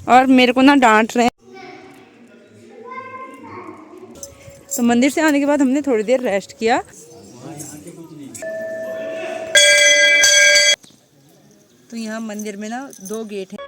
और मेरे को ना डांट रहे हैं। तो मंदिर से आने के बाद हमने थोड़ी देर रेस्ट किया। तो यहाँ मंदिर में ना 2 गेट हैं।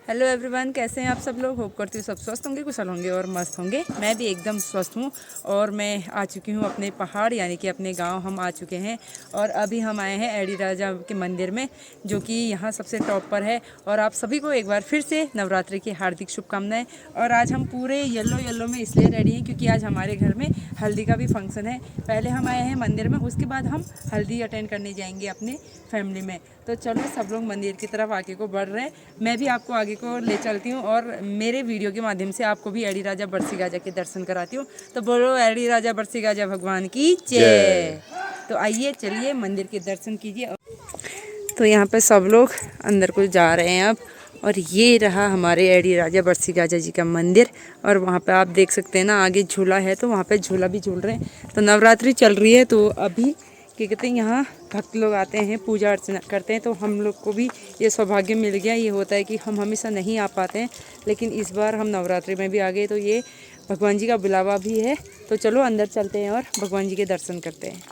हेलो एवरीवन, कैसे हैं आप सब लोग। होप करती हूँ सब स्वस्थ होंगे, कुशल होंगे और मस्त होंगे। मैं भी एकदम स्वस्थ हूँ। और मैं आ चुकी हूँ अपने पहाड़ यानी कि अपने गांव हम आ चुके हैं। और अभी हम आए हैं एडी राजा के मंदिर में, जो कि यहाँ सबसे टॉप पर है। और आप सभी को एक बार फिर से नवरात्रि की हार्दिक शुभकामनाएं। और आज हम पूरे येलो में इसलिए रेडी हैं क्योंकि आज हमारे घर में हल्दी का भी फंक्शन है। पहले हम आए हैं मंदिर में, उसके बाद हम हल्दी अटेंड करने जाएंगे अपने फैमिली में। तो चलो सब लोग मंदिर की तरफ आगे को बढ़ रहे हैं। मैं भी आपको आगे को ले चलती हूँ और मेरे वीडियो के माध्यम से आपको भी एडी राजा बरसी गाजा के दर्शन कराती हूँ। तो बोलो एडी राजा बरसी गाजा भगवान की जय। तो आइए चलिए मंदिर के दर्शन कीजिए। तो यहाँ पे सब लोग अंदर को जा रहे हैं अब। और ये रहा हमारे एडी राजा बरसी गाजा जी का मंदिर। और वहाँ पे आप देख सकते हैं ना, आगे झूला है तो वहाँ पे झूला भी झूल रहे हैं। तो नवरात्रि चल रही है तो अभी क्या कहते हैं, यहाँ भक्त लोग आते हैं, पूजा अर्चना करते हैं। तो हम लोग को भी ये सौभाग्य मिल गया। ये होता है कि हम हमेशा नहीं आ पाते हैं, लेकिन इस बार हम नवरात्रि में भी आ गए। तो ये भगवान जी का बुलावा भी है। तो चलो अंदर चलते हैं और भगवान जी के दर्शन करते हैं।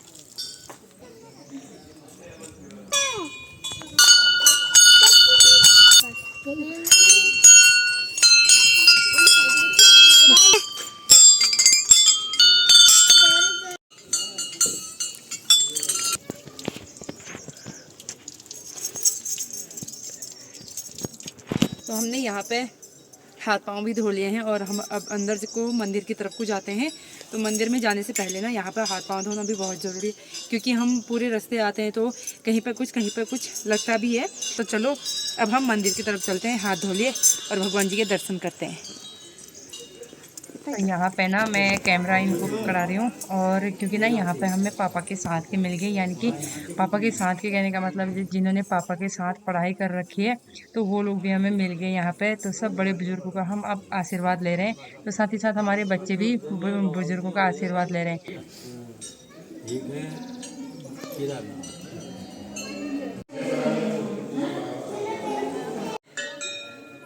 तो हमने यहाँ पे हाथ पांव भी धो लिए हैं और हम अब अंदर को मंदिर की तरफ को जाते हैं। तो मंदिर में जाने से पहले ना यहाँ पर हाथ पांव धोना भी बहुत ज़रूरी है, क्योंकि हम पूरे रास्ते आते हैं तो कहीं पर कुछ लगता भी है। तो चलो अब हम मंदिर की तरफ चलते हैं, हाथ धो लिए और भगवान जी के दर्शन करते हैं। यहाँ पे ना मैं कैमरा इनको पकड़ा रही हूँ, और क्योंकि ना यहाँ पे हमें पापा के साथ के मिल गए, यानी कि पापा के साथ के कहने का मतलब जिन्होंने पापा के साथ पढ़ाई कर रखी है, तो वो लोग भी हमें मिल गए यहाँ पे। तो सब बड़े बुजुर्गों का हम अब आशीर्वाद ले रहे हैं। तो साथ ही साथ हमारे बच्चे भी बुजुर्गों का आशीर्वाद ले रहे हैं।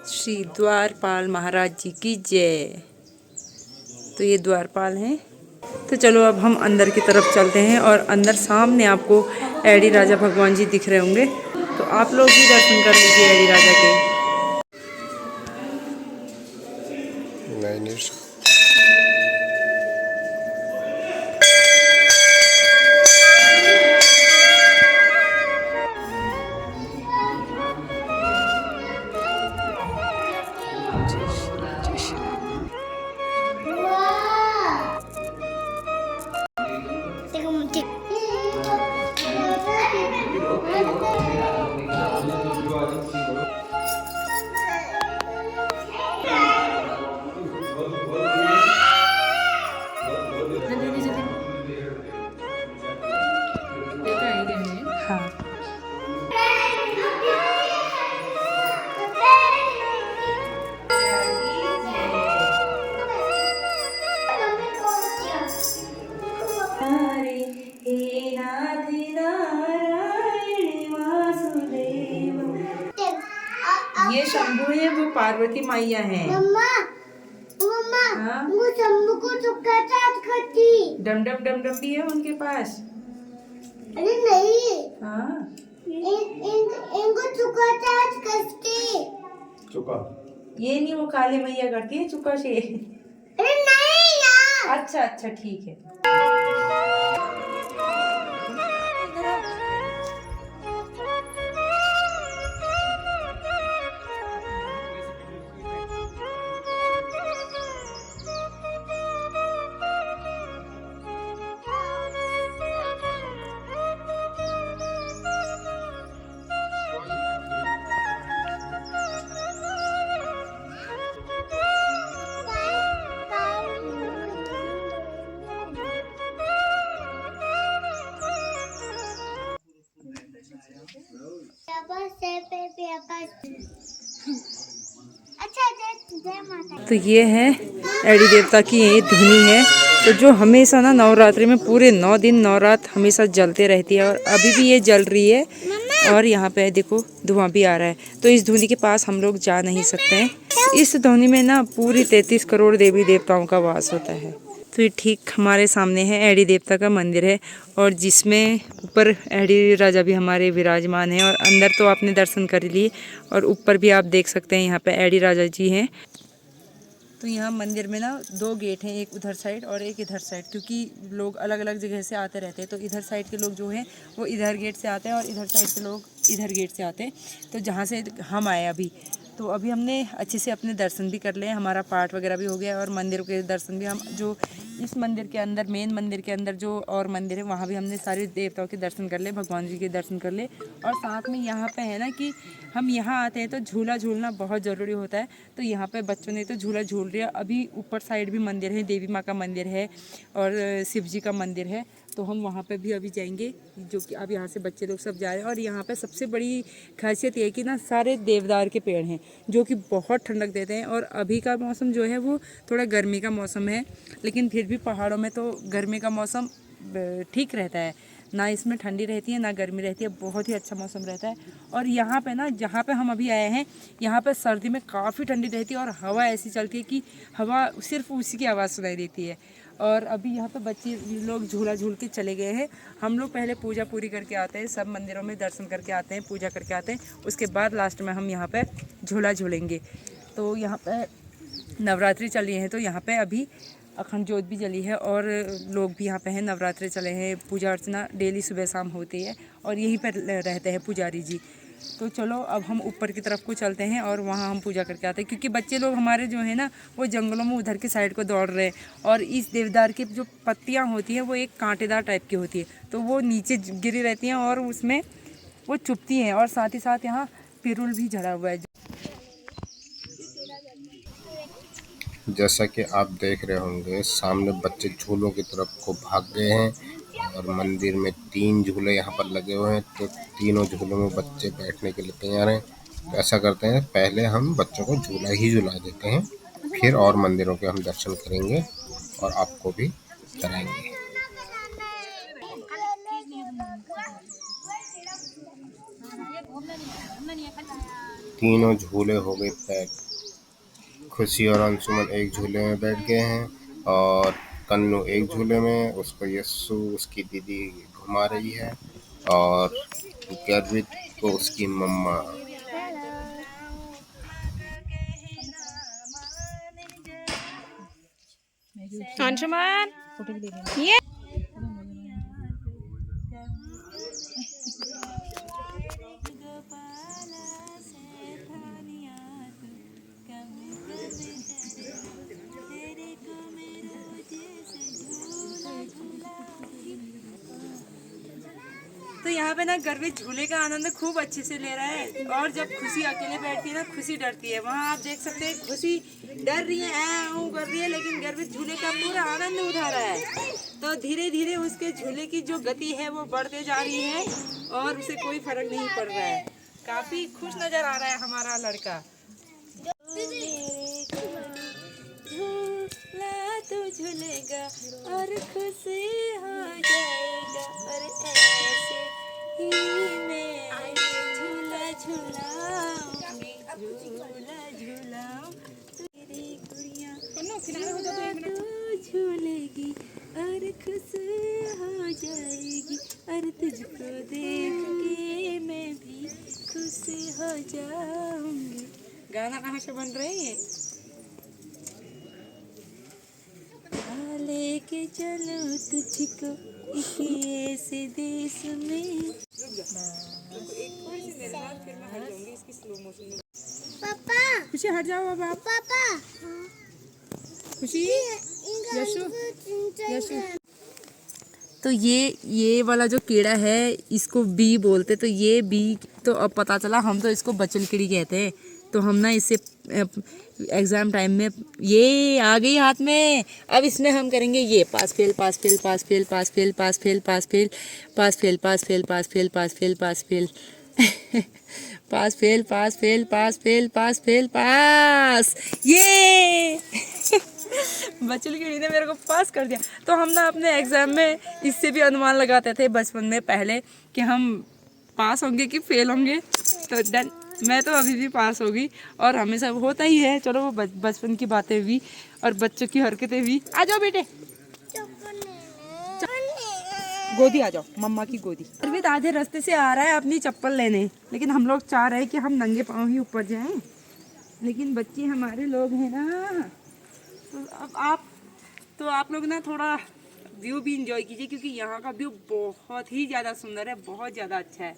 श्री द्वारपाल महाराज जी की जय। तो ये द्वारपाल हैं। तो चलो अब हम अंदर की तरफ चलते हैं और अंदर सामने आपको एडी राजा भगवान जी दिख रहे होंगे। तो आप लोग भी दर्शन कर लीजिए एडी राजा के। हाँ। ये शंभू है, वो पार्वती मैया है। मम्मा, हाँ? वो शंभू को चुक्का चाट खाती। डम डम भी है उनके पास। अरे नहीं। हाँ। इनको चुक्का चाट करती। चुक्का? ये नहीं, वो काली मैया करती है चुक्का से। अरे नहीं यार। अच्छा ठीक है। तो ये है एडी देवता की ये धुनी है, तो जो हमेशा ना नवरात्रि में पूरे 9 दिन 9 रात हमेशा जलते रहती है और अभी भी ये जल रही है। और यहाँ पे देखो धुआं भी आ रहा है, तो इस धुनी के पास हम लोग जा नहीं सकते हैं। इस धुनी में ना पूरी 33 करोड़ देवी देवताओं का वास होता है। तो ये ठीक हमारे सामने है एडी देवता का मंदिर है, और जिसमें ऊपर एडी राजा भी हमारे विराजमान हैं। और अंदर तो आपने दर्शन कर लिए, और ऊपर भी आप देख सकते हैं यहाँ पे एडी राजा जी हैं। तो यहाँ मंदिर में ना 2 गेट हैं, एक उधर साइड और एक इधर साइड, क्योंकि लोग अलग अलग जगह से आते रहते हैं। तो इधर साइड के लोग जो हैं वो इधर गेट से आते हैं, और इधर साइड के लोग इधर गेट से आते हैं। तो जहाँ से हम आए अभी, तो अभी हमने अच्छे से अपने दर्शन भी कर लिए, हमारा पाठ वगैरह भी हो गया, और मंदिर के दर्शन भी हम जो इस मंदिर के अंदर, मेन मंदिर के अंदर जो और मंदिर है वहाँ भी हमने सारे देवताओं के दर्शन कर ले, भगवान जी के दर्शन कर ले। और साथ में यहाँ पे है ना कि हम यहाँ आते हैं तो झूला झूलना बहुत ज़रूरी होता है। तो यहाँ पे बच्चों ने तो झूला झूल लिया। अभी ऊपर साइड भी मंदिर है, देवी माँ का मंदिर है और शिव जी का मंदिर है, तो हम वहाँ पे भी अभी जाएंगे, जो कि अब यहाँ से बच्चे लोग सब जा रहे हैं। और यहाँ पे सबसे बड़ी खासियत ये है कि ना सारे देवदार के पेड़ हैं, जो कि बहुत ठंडक देते हैं। और अभी का मौसम जो है वो थोड़ा गर्मी का मौसम है, लेकिन फिर भी पहाड़ों में तो गर्मी का मौसम ठीक रहता है, ना इसमें ठंडी रहती है ना गर्मी रहती है, बहुत ही अच्छा मौसम रहता है। और यहाँ पे ना जहाँ पे हम अभी आए हैं, यहाँ पे सर्दी में काफ़ी ठंडी रहती है, और हवा ऐसी चलती है कि हवा सिर्फ उसी की आवाज़ सुनाई देती है। और अभी यहाँ पे बच्चे लोग झूला झूल के चले गए हैं। हम लोग पहले पूजा पूरी करके आते हैं, सब मंदिरों में दर्शन करके आते हैं, पूजा करके आते हैं, उसके बाद लास्ट में हम यहाँ पे झूला झूलेंगे। तो यहाँ पे नवरात्रि चल रही है, तो यहाँ पे अभी अखंड ज्योत भी जली है, और लोग भी यहाँ पे हैं, नवरात्रि चले हैं, पूजा अर्चना डेली सुबह शाम होती है, और यहीं पर रहते हैं पुजारी जी। तो चलो अब हम ऊपर की तरफ को चलते हैं और वहाँ हम पूजा करके आते हैं, क्योंकि बच्चे लोग हमारे जो है ना वो जंगलों में उधर की साइड को दौड़ रहे हैं। और इस देवदार की जो पत्तियाँ होती हैं वो एक कांटेदार टाइप की होती है, तो वो नीचे गिरी रहती हैं और उसमें वो चुभती हैं। और साथ ही साथ यहाँ पिरुल भी झड़ा हुआ है। जैसा कि आप देख रहे होंगे, सामने बच्चे झूलों की तरफ को भाग गए हैं, और मंदिर में 3 झूले यहाँ पर लगे हुए हैं, तो तीनों झूलों में बच्चे बैठने के लिए तैयार हैं। तो ऐसा करते हैं, पहले हम बच्चों को झूला ही झूला देते हैं, फिर और मंदिरों के हम दर्शन करेंगे और आपको भी कराएंगे। तीनों झूले हो गए पैक। खुशी और अंशुमन एक झूले में बैठ गए हैं, और कन्नू एक झूले में, उसको यस्सु उसकी दीदी घुमा रही है, और गर्वित को उसकी मम्मा। अंशुमन ये तो यहाँ पे ना गर्वित झूले का आनंद खूब अच्छे से ले रहा है, और जब खुशी अकेले बैठती है ना, खुशी डरती है। वहाँ आप देख सकते हैं खुशी डर रही है, कर रही है, लेकिन गर्वित झूले का पूरा आनंद उठा रहा है। तो धीरे धीरे उसके झूले की जो गति है वो बढ़ते जा रही है, और उसे कोई फर्क नहीं पड़ रहा है। काफी खुश नजर आ रहा है हमारा लड़का। झूला तो झूलेगा और खुशी हो जाएगा, और ऐसे ही मैं झूला झूलाऊंगी, झूला झूलाऊं तेरी गुड़िया तो झूलेगी और खुश हो जाएगी, और तुझको देख के मैं भी खुश हो जाऊंगी। गाना कहाँ से बन रहे हैं? लेके चलो तुझको एक ऐसे देश में। पापा खुशी हट जाओ बाबा। पापा खुशी यशु यशु। तो ये वाला जो कीड़ा है इसको बी बोलते, तो ये बी तो अब पता चला, हम तो इसको बचल कीड़ी कहते हैं। तो हम ना इससे एग्ज़ाम टाइम में ये आ गई हाथ में, अब इसमें हम करेंगे ये pass fail pass fail pass fail pass fail pass fail pass fail pass fail pass fail pass fail pass fail pass fail pass fail pass fail pass fail pass fail pass. ये बचल कीड़ी ने मेरे को पास कर दिया। तो हम ना अपने एग्ज़ाम में इससे भी अनुमान लगाते थे बचपन में पहले कि हम पास होंगे कि फेल होंगे। तो डन, मैं तो अभी भी पास होगी और हमेशा होता ही है। चलो वो बचपन की बातें भी और बच्चों की हरकतें भी। आ जाओ बेटे, गोदी आ जाओ, मम्मा की गोदी। अरविंद आधे रास्ते से आ रहा है अपनी चप्पल लेने, लेकिन हम लोग चाह रहे हैं कि हम नंगे पाँव ही ऊपर जाएं, लेकिन बच्चे हमारे लोग हैं ना। तो अब आप लोग ना थोड़ा व्यू भी इंजॉय कीजिए, क्योंकि यहाँ का व्यू बहुत ही ज़्यादा सुंदर है, बहुत ज़्यादा अच्छा है।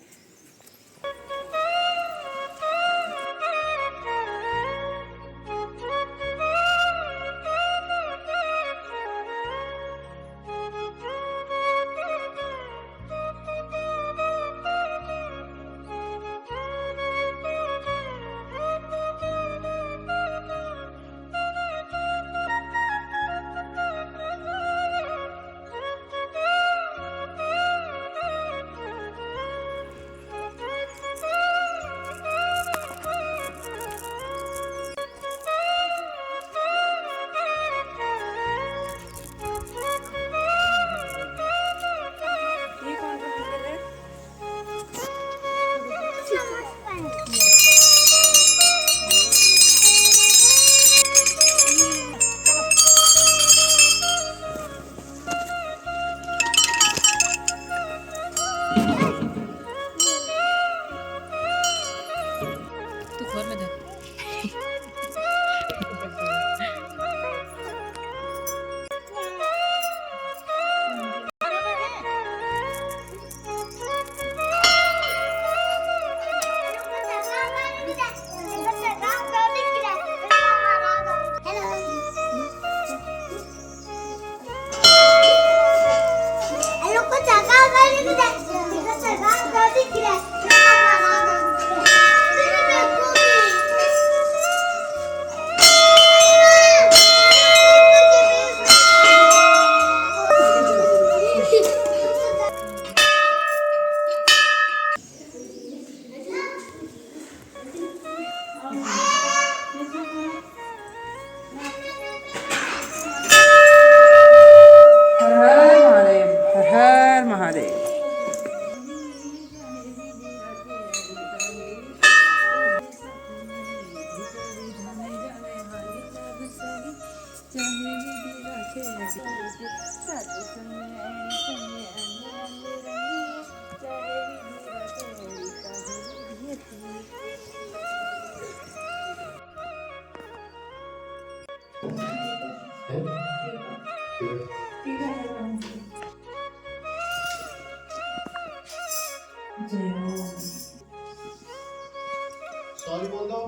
सॉरी बोल दो।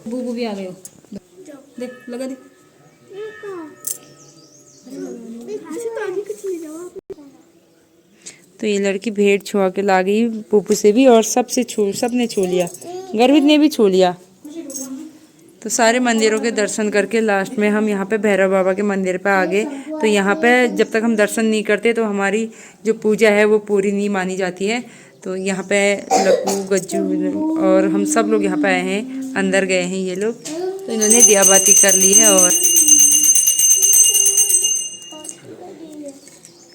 बूबू भी आ गए हो, देख लगा दे। तो ये लड़की भेड़ छुआ के ला गई पुप्पू से भी, और सबने छू लिया, गर्वित ने भी छू लिया। तो सारे मंदिरों के दर्शन करके लास्ट में हम यहाँ पे भैरव बाबा के मंदिर पे आ गए। तो यहाँ पे जब तक हम दर्शन नहीं करते तो हमारी जो पूजा है वो पूरी नहीं मानी जाती है। तो यहाँ पे लक्कू, गज्जू और हम सब लोग यहाँ पे आए हैं, अंदर गए हैं ये लोग। तो इन्होंने दिया बाती कर ली है। और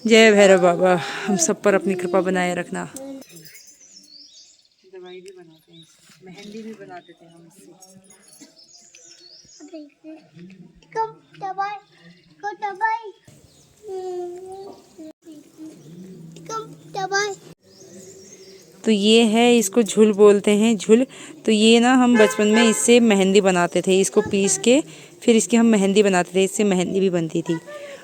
जय भैरव बाबा, हम सब पर अपनी कृपा बनाए रखना। दवाई भी बनाते हैं, मेहंदी भी बनाते थे हम इससे। तो ये है, इसको झुल बोलते हैं, झुल। तो ये ना हम बचपन में इससे मेहंदी बनाते थे, इसको पीस के फिर इसकी हम मेहंदी बनाते थे, इससे मेहंदी भी बनती थी।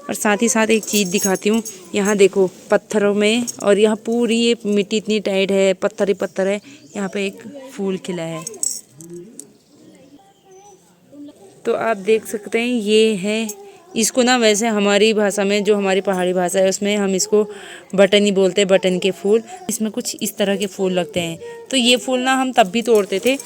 और साथ ही साथ एक चीज़ दिखाती हूँ, यहाँ देखो पत्थरों में, और यहाँ पूरी ये मिट्टी इतनी टाइट है, पत्थर ही पत्थर है। यहाँ पे एक फूल खिला है, तो आप देख सकते हैं ये है। इसको ना वैसे हमारी भाषा में, जो हमारी पहाड़ी भाषा है उसमें हम इसको बटन ही बोलते हैं, बटन के फूल। इसमें कुछ इस तरह के फूल लगते हैं। तो ये फूल ना हम तब भी तोड़ते थे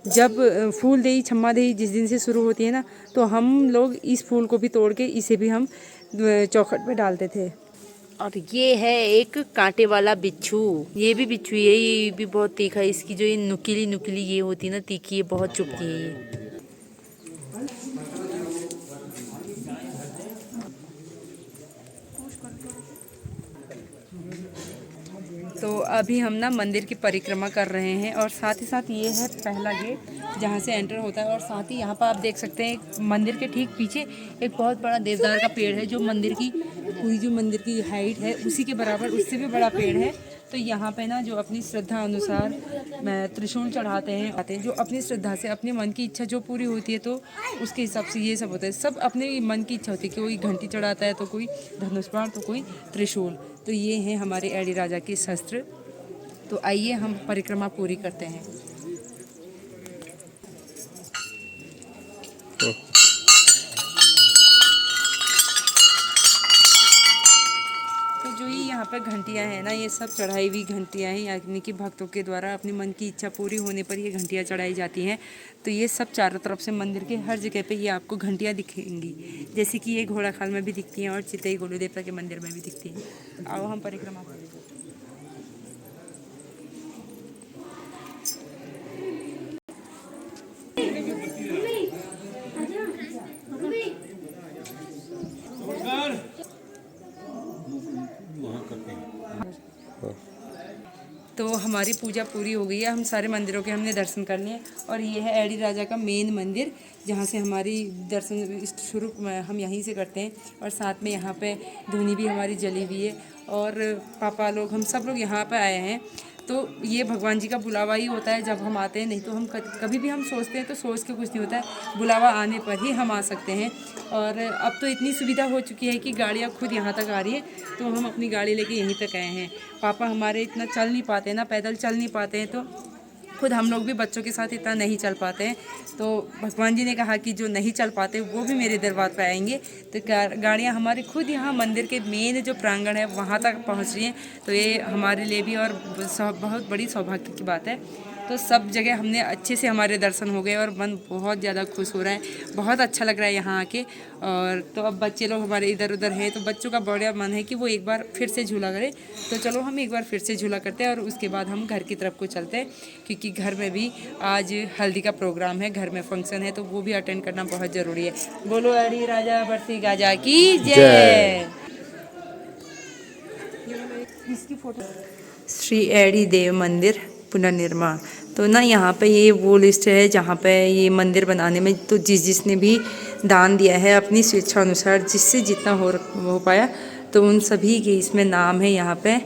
जब फूल देई छम्मा देई जिस दिन से शुरू होती है ना, तो हम लोग इस फूल को भी तोड़ के इसे भी हम चौखट पे डालते थे। और ये है एक कांटे वाला बिच्छू, ये भी बिच्छू है, ये भी बहुत तीखा है। इसकी जो ये नुकीली नुकीली ये होती है ना तीखी, ये बहुत चुभती है ये। तो अभी हम ना मंदिर की परिक्रमा कर रहे हैं और साथ ही साथ ये है पहला गेट जहाँ से एंटर होता है। और साथ ही यहाँ पर आप देख सकते हैं मंदिर के ठीक पीछे एक बहुत बड़ा देवदार का पेड़ है, जो मंदिर की पूरी जो मंदिर की हाइट है उसी के बराबर, उससे भी बड़ा पेड़ है। तो यहाँ पे ना जो अपनी श्रद्धा अनुसार त्रिशूल चढ़ाते हैं, जो अपनी श्रद्धा से अपने मन की इच्छा जो पूरी होती है तो उसके हिसाब से ये सब होता है। सब अपने मन की इच्छा होती है, कोई घंटी चढ़ाता है तो कोई धनुष बाण तो कोई त्रिशूल। तो ये हैं हमारे एडी राजा के शस्त्र। तो आइए हम परिक्रमा पूरी करते हैं। तो जो ये यहाँ पर घंटियाँ हैं ना, ये सब चढ़ाई हुई घंटियाँ हैं, यानी कि भक्तों के द्वारा अपनी मन की इच्छा पूरी होने पर ये घंटियाँ चढ़ाई जाती हैं। तो ये सब चारों तरफ से मंदिर के हर जगह पे ये आपको घंटियाँ दिखेंगी, जैसे कि ये घोड़ा खाल में भी दिखती हैं और चितई गोलू देवता के मंदिर में भी दिखती हैं। तो आओ हम परिक्रमा करें। तो हमारी पूजा पूरी हो गई है, हम सारे मंदिरों के हमने दर्शन कर लिए। और ये है एडी राजा का मेन मंदिर, जहाँ से हमारी दर्शन शुरू हम यहीं से करते हैं। और साथ में यहाँ पे धूनी भी हमारी जली हुई है और पापा लोग हम सब लोग यहाँ पे आए हैं। तो ये भगवान जी का बुलावा ही होता है जब हम आते हैं, नहीं तो हम कभी भी हम सोचते हैं तो सोच के कुछ नहीं होता है, बुलावा आने पर ही हम आ सकते हैं। और अब तो इतनी सुविधा हो चुकी है कि गाड़ियाँ खुद यहाँ तक आ रही है, तो हम अपनी गाड़ी लेके यहीं तक आए हैं। पापा हमारे इतना चल नहीं पाते हैं ना, पैदल चल नहीं पाते हैं, तो खुद हम लोग भी बच्चों के साथ इतना नहीं चल पाते हैं। तो भगवान जी ने कहा कि जो नहीं चल पाते वो भी मेरे दरबार पर आएंगे। तो गाड़ियाँ हमारे खुद यहाँ मंदिर के मेन जो प्रांगण है वहाँ तक पहुँच रही हैं। तो ये हमारे लिए भी और बहुत बड़ी सौभाग्य की बात है। तो सब जगह हमने अच्छे से हमारे दर्शन हो गए और मन बहुत ज़्यादा खुश हो रहा है, बहुत अच्छा लग रहा है यहाँ आके। और तो अब बच्चे लोग हमारे इधर उधर हैं, तो बच्चों का बड़ा मन है कि वो एक बार फिर से झूला करें। तो चलो हम एक बार फिर से झूला करते हैं और उसके बाद हम घर की तरफ को चलते हैं, क्योंकि घर में भी आज हल्दी का प्रोग्राम है, घर में फंक्शन है, तो वो भी अटेंड करना बहुत ज़रूरी है। बोलो एडी राजा बरसी गाजा की जय। इसकी फोटो श्री एडी देव मंदिर पुनर्निर्माण। तो ना यहाँ पे ये वो लिस्ट है जहाँ पे ये मंदिर बनाने में तो जिसने भी दान दिया है अपनी स्वेच्छा अनुसार, जिससे जितना हो पाया, तो उन सभी के इसमें नाम है यहाँ पे।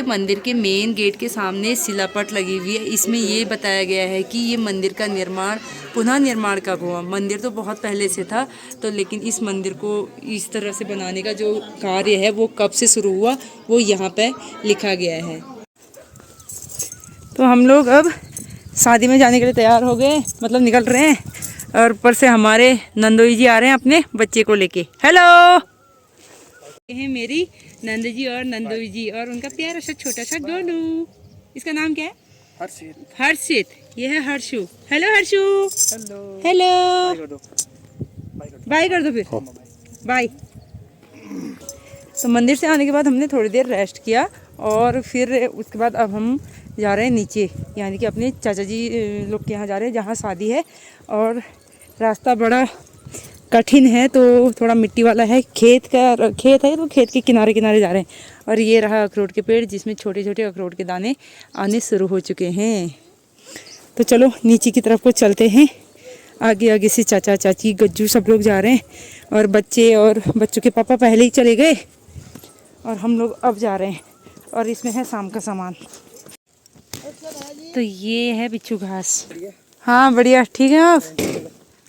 मंदिर के मेन गेट के सामने शिलापट लगी हुई है, इसमें ये बताया गया है कि ये मंदिर का निर्माण पुनः निर्माण कब हुआ। मंदिर तो बहुत पहले से था, तो लेकिन इस मंदिर को इस तरह से बनाने का जो कार्य है वो कब से शुरू हुआ वो यहाँ पे लिखा गया है। तो हम लोग अब शादी में जाने के लिए तैयार हो गए, मतलब निकल रहे हैं। और ऊपर से हमारे नंदोई जी आ रहे हैं अपने बच्चे को लेके। हेलो, ये है मेरी नंद जी और नंदोई जी और उनका प्यारा सा छोटा सा गोलू। इसका नाम क्या है? हर्षित। हर्षित, ये है Harshu. Hello Harshu. Hello hello, bye कर दो फिर, बाय। तो मंदिर से आने के बाद हमने थोड़ी देर रेस्ट किया और फिर उसके बाद अब हम जा रहे हैं नीचे, यानी कि अपने चाचा जी लोग के यहाँ जा रहे हैं जहाँ शादी है। और रास्ता बड़ा कठिन है, तो थोड़ा मिट्टी वाला है, खेत है, तो खेत के किनारे किनारे जा रहे हैं। और ये रहा अखरोट के पेड़, जिसमें छोटे छोटे अखरोट के दाने आने शुरू हो चुके हैं। तो चलो नीचे की तरफ को चलते हैं। आगे आगे से चाचा चाची गज्जू सब लोग जा रहे हैं और बच्चों के पापा पहले ही चले गए और हम लोग अब जा रहे हैं। और इसमें है शाम का सामान। तो ये है बिच्छू घास। हाँ बढ़िया, ठीक है, आप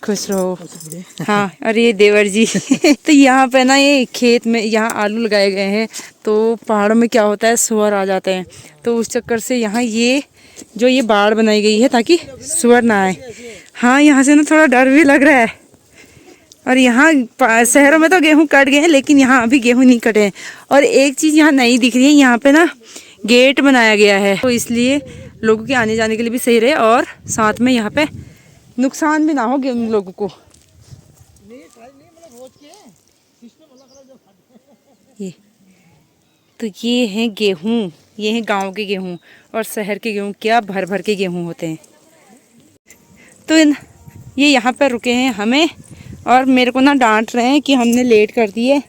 खुश रहो। हाँ, और ये देवर जी तो यहाँ पे ना ये खेत में यहाँ आलू लगाए गए हैं, तो पहाड़ों में क्या होता है सुअर आ जाते हैं, तो उस चक्कर से यहाँ ये जो ये बाड़ बनाई गई है ताकि सुअर ना आए। हाँ, यहाँ से ना थोड़ा डर भी लग रहा है। और यहाँ शहरों में तो गेहूं कट गए हैं, लेकिन यहाँ अभी गेहूं नहीं कटे हैं। और एक चीज़ यहाँ नई दिख रही है, यहाँ पे ना गेट बनाया गया है, तो इसलिए लोगों के आने जाने के लिए भी सही रहे और साथ में यहाँ पे नुकसान भी ना हो लोगों को। ये तो ये हैं गेहूं, ये हैं गांव के गेहूं। और शहर के गेहूं क्या भर भर के गेहूं होते हैं। तो ये यहाँ पर रुके हैं हमें, और मेरे को ना डांट रहे हैं कि हमने लेट कर दिए।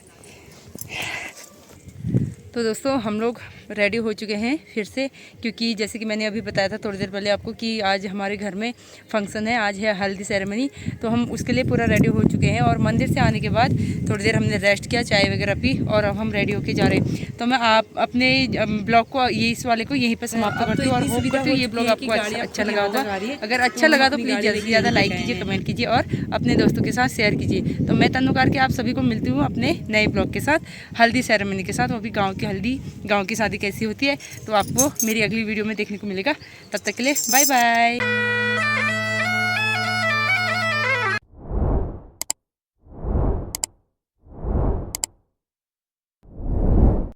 तो दोस्तों हम लोग रेडी हो चुके हैं फिर से, क्योंकि जैसे कि मैंने अभी बताया था थोड़ी देर पहले आपको कि आज हमारे घर में फंक्शन है, आज है हल्दी सेरेमनी। तो हम उसके लिए पूरा रेडी हो चुके हैं। और मंदिर से आने के बाद थोड़ी देर हमने रेस्ट किया, चाय वगैरह पी, और अब हम रेडी होके जा रहे हैं। तो मैं आप अपने ब्लॉग को इस वाले को यहीं पर समाप्त करती हूँ और होप करती हूँ ये ब्लॉग आपको अच्छा लगा होगा। अगर अच्छा लगा तो प्लीज़ ज़्यादा से ज़्यादा लाइक कीजिए, कमेंट कीजिए और अपने दोस्तों के साथ शेयर कीजिए। तो मैं तन्नू करके आप सभी को मिलती हूँ अपने नए ब्लॉग के साथ, हल्दी सेरेमनी के साथ, वो भी गाँव की हल्दी, गाँव की शादी कैसी होती है, तो आपको मेरी अगली वीडियो में देखने को मिलेगा। तब तक के लिए बाय बाय।